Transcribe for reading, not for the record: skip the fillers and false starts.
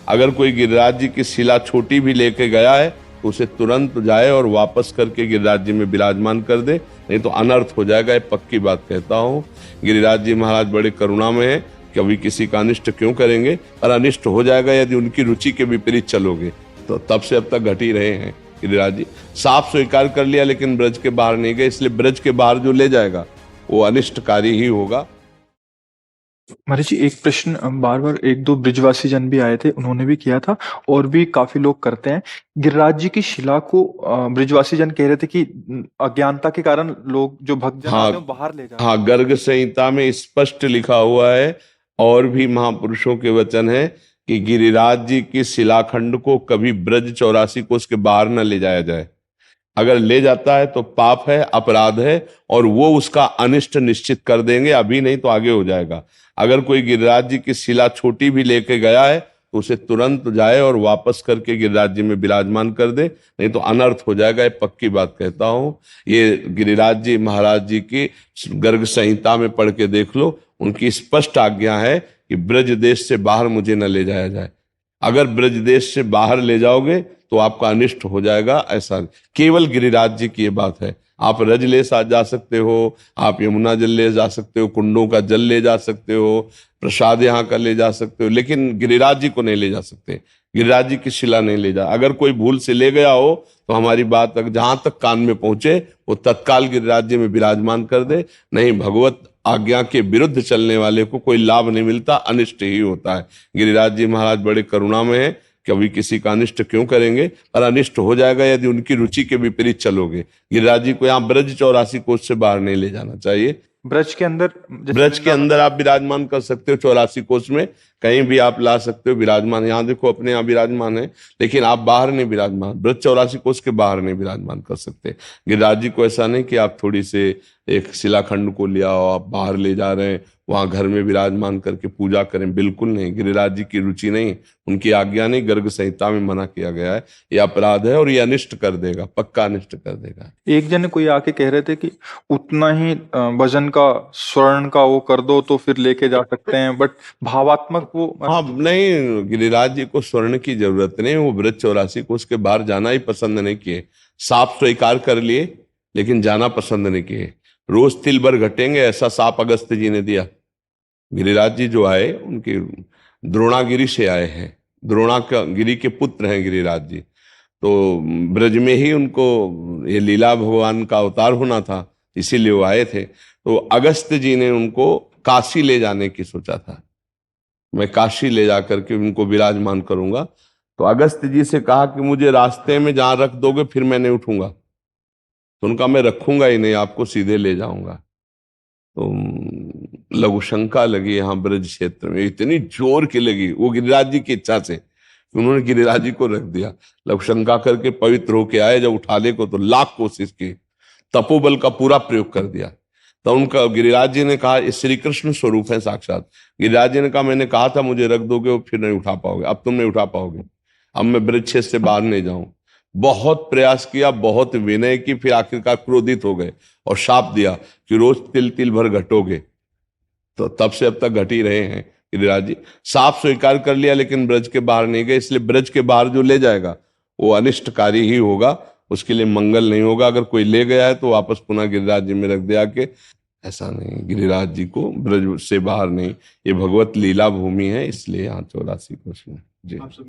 अगर कोई गिरिराज जी की शिला छोटी भी लेके गया है तो उसे तुरंत जाए और वापस करके गिरिराज जी में विराजमान कर दे, नहीं तो अनर्थ हो जाएगा। ये पक्की बात कहता हूँ। गिरिराज जी महाराज बड़े करुणा में है, कभी किसी का अनिष्ट क्यों करेंगे, और अनिष्ट हो जाएगा यदि उनकी रुचि के विपरीत चलोगे। तो तब से अब तक घट ही रहे हैं गिरिराज जी। साफ स्वीकार कर लिया लेकिन ब्रज के बाहर नहीं गए, इसलिए ब्रज के बाहर जो ले जाएगा वो अनिष्टकारी ही होगा। महाराज जी, एक प्रश्न बार बार एक दो ब्रिजवासी जन भी आए थे, उन्होंने भी किया था और भी काफी लोग करते हैं। गिरिराज जी की शिला को ब्रिजवासी जन कह रहे थे कि अज्ञानता के कारण लोग जो भक्तजन हाँ, आते हैं वो बाहर ले जाते हैं। हाँ, गर्ग संहिता में स्पष्ट लिखा हुआ है और भी महापुरुषों के वचन है कि गिरिराज जी की शिलाखंड को कभी ब्रज 84 कोस के बाहर न ले जाया जाए। अगर ले जाता है तो पाप है, अपराध है, और वो उसका अनिष्ट निश्चित कर देंगे, अभी नहीं तो आगे हो जाएगा। अगर कोई गिरिराज जी की शिला छोटी भी लेके गया है तो उसे तुरंत जाए और वापस करके गिरिराज जी में विराजमान कर दे, नहीं तो अनर्थ हो जाएगा। ये पक्की बात कहता हूँ। ये गिरिराज जी महाराज जी की गर्ग संहिता में पढ़ के देख लो, उनकी स्पष्ट आज्ञा है कि ब्रज देश से बाहर मुझे न ले जाया जाए। अगर ब्रज देश से बाहर ले जाओगे तो आपका अनिष्ट हो जाएगा। ऐसा केवल गिरिराज जी की ये बात है। आप रज ले जा सकते हो, आप यमुना जल ले जा सकते हो, कुंडों का जल ले जा सकते हो, प्रसाद यहाँ का ले जा सकते हो, लेकिन गिरिराज जी को नहीं ले जा सकते। गिरिराज जी की शिला नहीं ले जा। अगर कोई भूल से ले गया हो तो हमारी बात जहां तक कान में पहुंचे वो तत्काल गिरिराज जी में विराजमान कर दे, नहीं भगवत आज्ञा के विरुद्ध चलने वाले को कोई लाभ नहीं मिलता, अनिष्ट ही होता है। गिरिराज जी महाराज बड़े करुणा में है, कभी किसी का अनिष्ट क्यों करेंगे, और अनिष्ट हो जाएगा यदि उनकी रुचि के विपरीत चलोगे। गिरिराज जी को यहाँ ब्रज 84 कोस से बाहर नहीं ले जाना चाहिए। ब्रज के अंदर ब्रज के अंदर आप विराजमान कर सकते हो, 84 कोस में कहीं भी आप ला सकते हो विराजमान। यहाँ देखो अपने यहाँ विराजमान है, लेकिन आप बाहर नहीं विराजमान, ब्रज 84 कोस के बाहर नहीं विराजमान कर सकते। गिरिराज जी को ऐसा नहीं कि आप थोड़ी से एक शिलाखंड को लिया हो, आप बाहर ले जा रहे हैं, वहां घर में विराजमान करके पूजा करें, बिल्कुल नहीं। गिरिराज जी की रुचि नहीं, उनकी आज्ञा नहीं, गर्ग संहिता में मना किया गया है। ये अपराध है और ये अनिष्ट कर देगा, पक्का अनिष्ट कर देगा। एक जन कोई आके कह रहे थे कि उतना ही वजन का स्वर्ण का वो कर दो तो फिर लेके जा सकते हैं, बट भावात्मक वो हाँ, नहीं, गिरिराज जी को स्वर्ण की जरूरत नहीं। वो ब्रज 84 को उसके बाहर जाना ही पसंद नहीं किए। साफ स्वीकार कर लिए लेकिन जाना पसंद नहीं किए। रोज तिल भर घटेंगे ऐसा साप अगस्त्य जी ने दिया। गिरिराज जी जो आए उनकी द्रोणागिरी से आए हैं, द्रोणागिरी के पुत्र हैं गिरिराज जी। तो ब्रज में ही उनको ये लीला भगवान का अवतार होना था, इसीलिए वो आए थे। तो अगस्त्य जी ने उनको काशी ले जाने की सोचा था, मैं काशी ले जाकर के उनको विराजमान करूंगा। तो अगस्त्य जी से कहा कि मुझे रास्ते में जहां रख दोगे फिर मैं नहीं उठूंगा। तो उनका मैं रखूंगा ही नहीं, आपको सीधे ले जाऊंगा। तो लघु शंका लगी यहाँ ब्रज क्षेत्र में, इतनी जोर की लगी, वो गिरिराज जी की इच्छा से उन्होंने गिरिराज जी को रख दिया। लघु शंका करके पवित्र होके आए, जब उठाने को तो लाख कोशिश की, तपोबल का पूरा प्रयोग कर दिया। तो उनका गिरिराज जी ने कहा, ये श्री कृष्ण स्वरूप है साक्षात। गिरिराज जी ने कहा, मैंने कहा था मुझे रख दोगे, फिर नहीं उठा पाओगे, अब तुम नहीं उठा पाओगे, अब मैं ब्रज क्षेत्र से बाहर नहीं जाऊं। बहुत प्रयास किया, बहुत विनय की, फिर आखिरकार क्रोधित हो गए और शाप दिया कि रोज तिल तिल भर घटोगे। तो तब से अब तक घट ही रहे हैं गिरिराज जी। साफ स्वीकार कर लिया लेकिन ब्रज के बाहर नहीं गए, इसलिए ब्रज के बाहर जो ले जाएगा वो अनिष्टकारी ही होगा, उसके लिए मंगल नहीं होगा। अगर कोई ले गया है तो वापस पुनः गिरिराज जी में रख दिया के, ऐसा नहीं। गिरिराज जी को ब्रज से बाहर नहीं, ये भगवत लीला भूमि है, इसलिए यहाँ 84 कोस में जी।